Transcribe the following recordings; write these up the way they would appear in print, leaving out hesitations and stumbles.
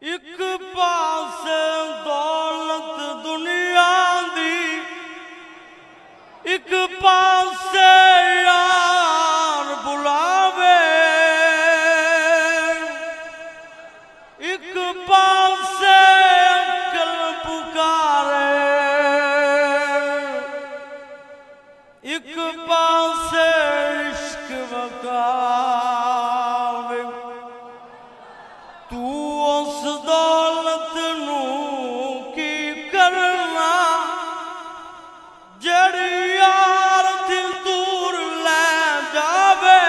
एक पास दौलत दुनिया दी, एक पास यार बुलावे, एक पास अकल पुकारे, एक पास इश्क वकावे। तू उस दौलत नू की करना जड़ी यार दिल दूर ले जावे।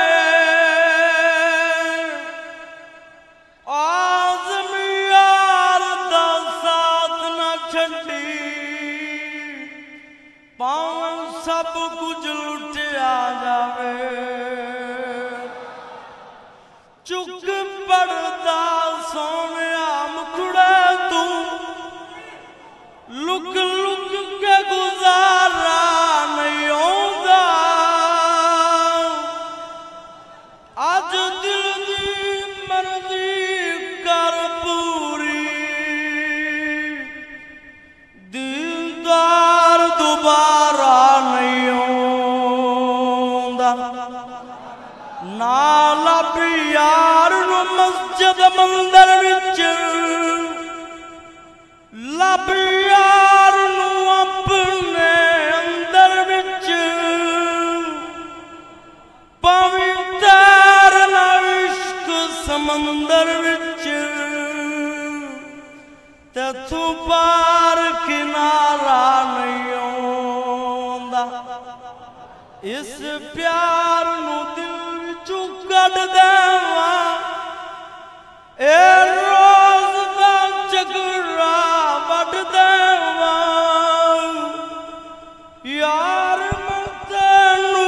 आज़म यार दा साथ न छड़ी, पावन सब कुछ लुटिया जावे। चुक पड़दा सोनिया मुखड़ा तू, लुक लुक के गुजारा नहीं होगा। आज दिल दी मर्जी कर पूरी, दीदार दोबारा नहीं होगा। ना लब यार नू मस्जिद मंदिर विच, लब यार नू अपने अंदर विच। पावी तैरना इश्क समंदर विच, तैथों पार किनारा नहीं आउंदा। इस प्यार नू दिल विचों कढ देवां, ए रोज दा झगड़ा वढ देवां। यार मैं तैनू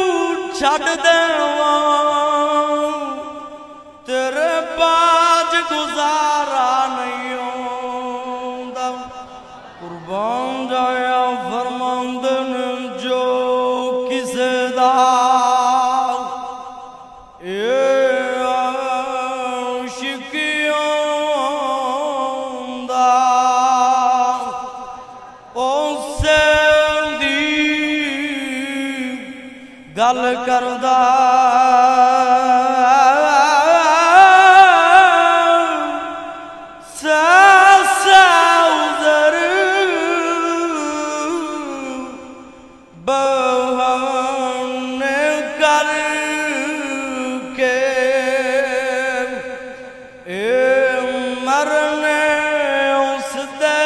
छड्ड देवां, तेरे बाज गुजारा नहीं आउंदा। कुर्बान जाया फरमांदन जो किसे दा गल करदा। उजर बहाने करके मरने उस दे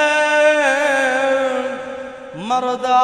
मरदा।